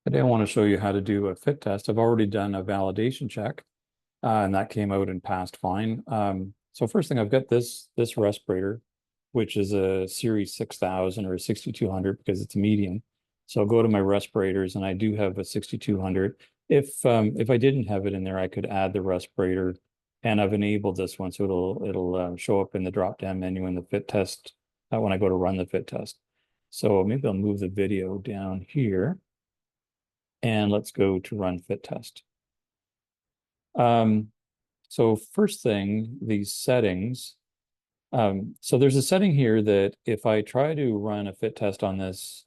Today I want to show you how to do a fit test. I've already done a validation check, and that came out and passed fine. So first thing, I've got this respirator, which is a Series 6000 or a 6200 because it's a medium. So I'll go to my respirators, and I do have a 6200. If I didn't have it in there, I could add the respirator, and I've enabled this one, so it'll show up in the drop down menu in the fit test when I go to run the fit test. So maybe I'll move the video down here. And let's go to run fit test. So first thing, these settings. So there's a setting here that if I try to run a fit test on this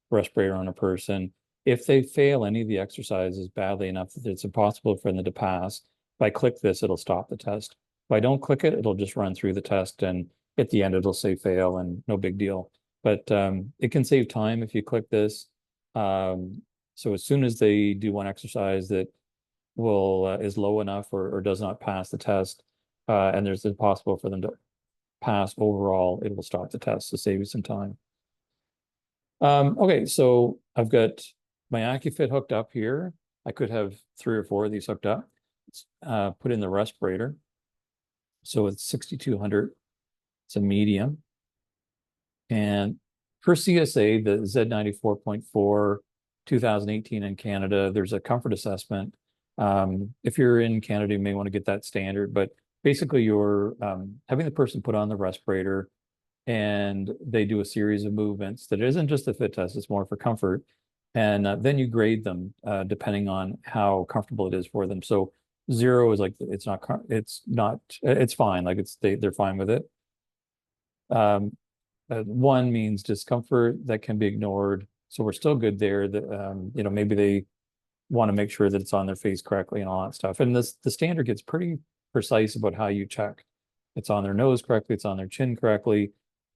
respirator on a person, if they fail any of the exercises badly enough that it's impossible for them to pass, if I click this, it'll stop the test. If I don't click it, it'll just run through the test, and at the end, it'll say fail and no big deal. But it can save time if you click this. So as soon as they do one exercise that is low enough or does not pass the test, and there's possible for them to pass overall, it will stop the test to save you some time. Okay, so I've got my Accufit hooked up here. I could have 3 or 4 of these hooked up. Put in the respirator. So it's 6200. It's a medium. And for CSA, the Z94.4 2018 in Canada, there's a comfort assessment. If you're in Canada, you may want to get that standard, but basically you're having the person put on the respirator and they do a series of movements that isn't just a fit test, it's more for comfort. And then you grade them depending on how comfortable it is for them. So 0 is like, it's fine. Like they're fine with it. 1 means discomfort that can be ignored. So we're still good there. That maybe they want to make sure that it's on their face correctly and all that stuff. And the standard gets pretty precise about how you check. It's on their nose correctly, it's on their chin correctly.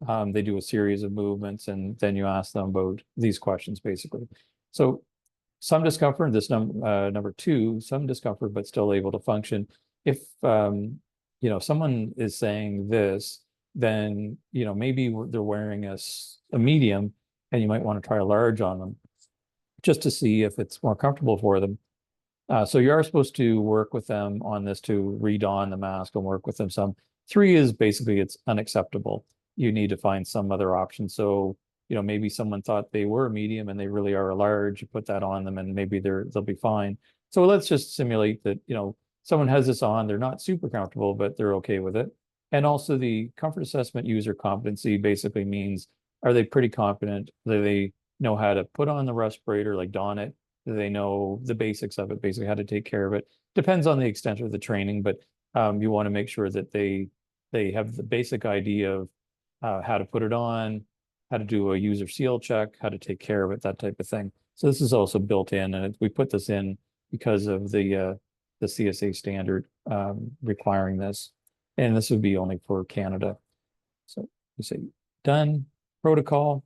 They do a series of movements, and then you ask them about these questions basically. So some discomfort, this number 2, some discomfort, but still able to function. If someone is saying this, then maybe they're wearing a medium, and you might want to try a large on them just to see if it's more comfortable for them. So you are supposed to work with them on this to re-don the mask and work with them some. 3 is basically it's unacceptable. You need to find some other option. So maybe someone thought they were a medium and they really are a large. You put that on them and maybe they'll be fine. So let's just simulate that someone has this on, they're not super comfortable, but they're okay with it. And also the comfort assessment user competency basically means, are they pretty confident? Do they know how to put on the respirator, like don it? Do they know the basics of it, basically how to take care of it? Depends on the extent of the training, but you want to make sure that they have the basic idea of how to put it on, how to do a user seal check, how to take care of it, that type of thing. So this is also built in, and we put this in because of the CSA standard requiring this. And this would be only for Canada. So you say done, protocol,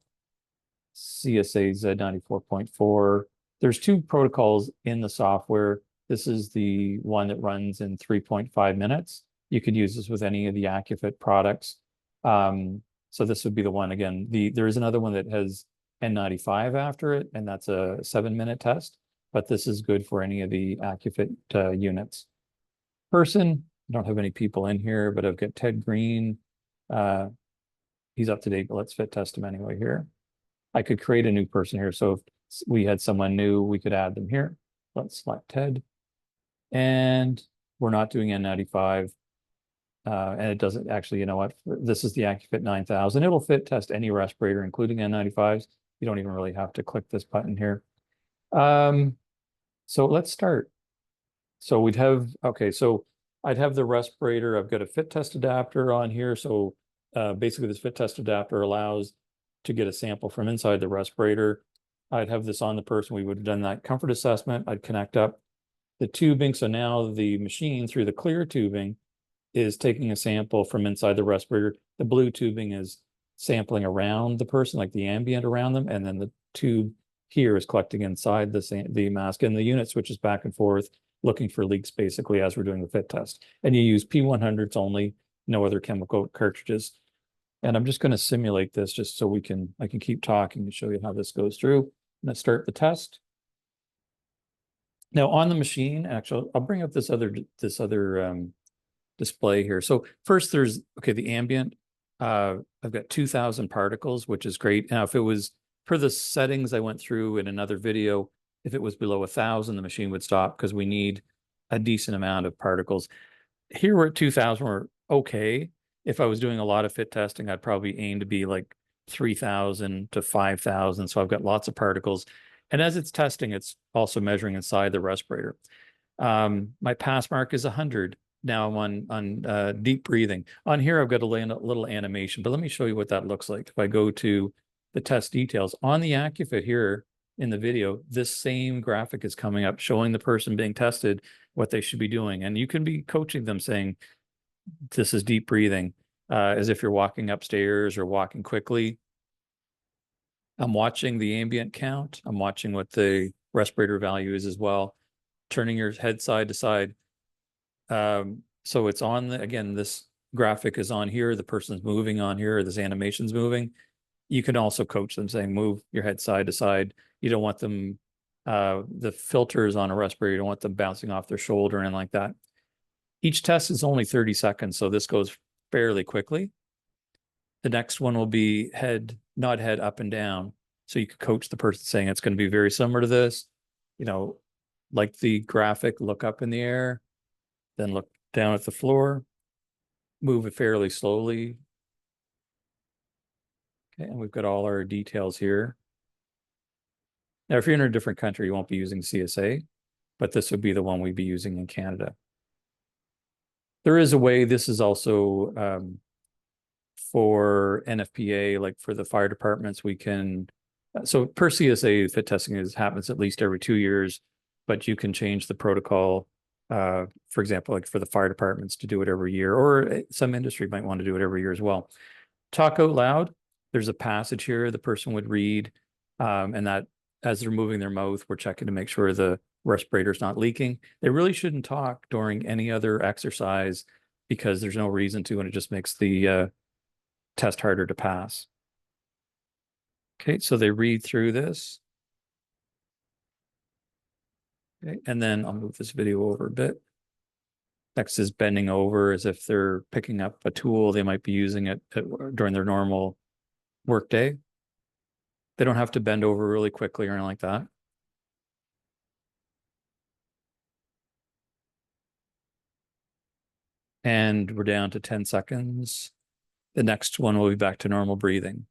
CSA Z94.4. There's 2 protocols in the software. This is the one that runs in 3.5 minutes. You could use this with any of the Accufit products. So this would be the one. Again, there is another one that has N95 after it, and that's a 7-minute test, but this is good for any of the Accufit units. Person, I don't have any people in here, but I've got Ted Green. He's up to date, but let's fit test him anyway here. I could create a new person here. So if we had someone new, we could add them here. Let's select Ted. And we're not doing N95. And it doesn't actually, you know what? This is the Accufit9000. It'll fit test any respirator, including N95s. You don't even really have to click this button here. So let's start. So we'd have, okay, so I'd have the respirator. I've got a fit test adapter on here. So basically this fit test adapter allows to get a sample from inside the respirator. I'd have this on the person. We would have done that comfort assessment. I'd connect up the tubing. So now the machine through the clear tubing is taking a sample from inside the respirator. The blue tubing is sampling around the person, like the ambient around them. And then the tube here is collecting inside the mask, and the unit switches back and forth, looking for leaks basically as we're doing the fit test. And you use P100s only, no other chemical cartridges. And I'm just going to simulate this just so I can keep talking to show you how this goes through. Let's start the test. Now on the machine, actually, I'll bring up this other display here. So first there's, okay, the ambient. I've got 2000 particles, which is great. Now, if it was per the settings I went through in another video, if it was below 1000, the machine would stop because we need a decent amount of particles. Here we're at 2000, we're okay. If I was doing a lot of fit testing, I'd probably aim to be like 3000 to 5000. So I've got lots of particles. And as it's testing, it's also measuring inside the respirator. My pass mark is 100. Now I'm on deep breathing. On here, I've got a little animation, but let me show you what that looks like. If I go to the test details on the Accufit here in the video, this same graphic is coming up showing the person being tested what they should be doing. And you can be coaching them saying, this is deep breathing, as if you're walking upstairs or walking quickly. I'm watching the ambient count. I'm watching what the respirator value is as well. Turning your head side to side. So it's on again, this graphic is on here. The person's moving on here. This animation's moving. You can also coach them saying, move your head side to side. You don't want them, the filters on a respirator, you don't want them bouncing off their shoulder and like that. Each test is only 30 seconds, so this goes fairly quickly. The next one will be nod head up and down. So you could coach the person saying it's going to be very similar to this, like the graphic, look up in the air, then look down at the floor, move it fairly slowly. Okay, and we've got all our details here. Now, if you're in a different country, you won't be using CSA, but this would be the one we'd be using in Canada. There is a way, this is also for NFPA, like for the fire departments, we can, so per CSA, fit testing happens at least every 2 years, but you can change the protocol, for example, like for the fire departments to do it every year, or some industry might want to do it every year as well. Talk out loud. There's a passage here the person would read, and that as they're moving their mouth, we're checking to make sure the respirator's not leaking. They really shouldn't talk during any other exercise because there's no reason to, and it just makes the test harder to pass. Okay, so they read through this. Okay, and then I'll move this video over a bit. Next is bending over as if they're picking up a tool. They might be using it during their normal workday. They don't have to bend over really quickly or anything like that. And we're down to 10 seconds. The next one will be back to normal breathing.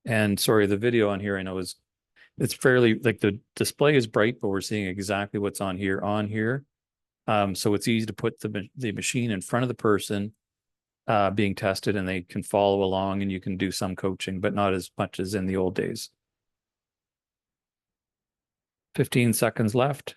And sorry, the video on here I know it's fairly, like the display is bright, but we're seeing exactly what's on here. So it's easy to put the machine in front of the person being tested, and they can follow along, and you can do some coaching, but not as much as in the old days. 15 seconds left.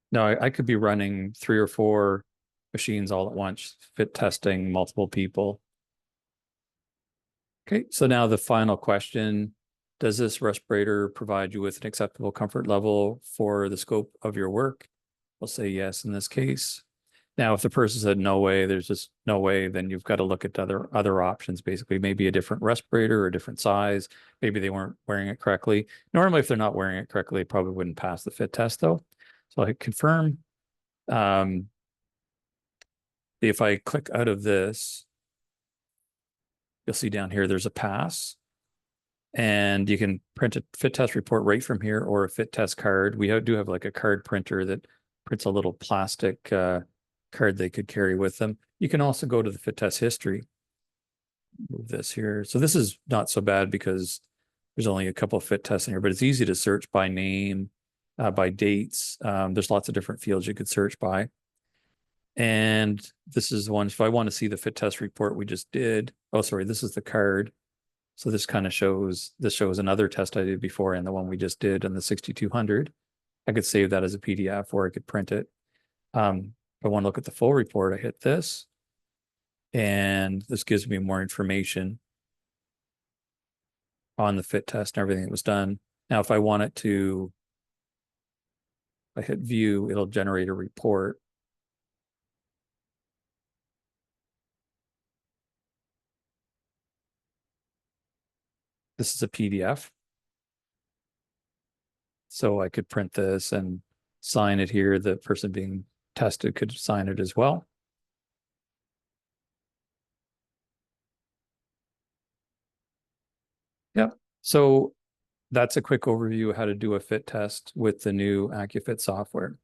No, I could be running 3 or 4 machines all at once, fit testing multiple people. Okay, so now the final question, does this respirator provide you with an acceptable comfort level for the scope of your work? I'll say yes in this case. Now, if the person said no way, there's just no way, then you've got to look at other options, basically maybe a different respirator or a different size. Maybe they weren't wearing it correctly. Normally, if they're not wearing it correctly, they probably wouldn't pass the fit test though. So I confirm. If I click out of this, you'll see down here, there's a pass. And you can print a fit test report right from here, or a fit test card. We do have like a card printer that prints a little plastic card they could carry with them. You can also go to the fit test history. Move this here. So this is not so bad because there's only a couple of fit tests in here, but it's easy to search by name, by dates. There's lots of different fields you could search by. And this is the one, if I want to see the fit test report we just did. Oh, sorry, this is the card. So this kind of shows another test I did before and the one we just did on the 6200. I could save that as a PDF or I could print it. If I want to look at the full report, I hit this. And this gives me more information on the fit test and everything that was done. Now, if I want it to, if I hit view, it'll generate a report. This is a PDF. So I could print this and sign it here. The person being tested could sign it as well. Yep. So that's a quick overview of how to do a fit test with the new Accufit software.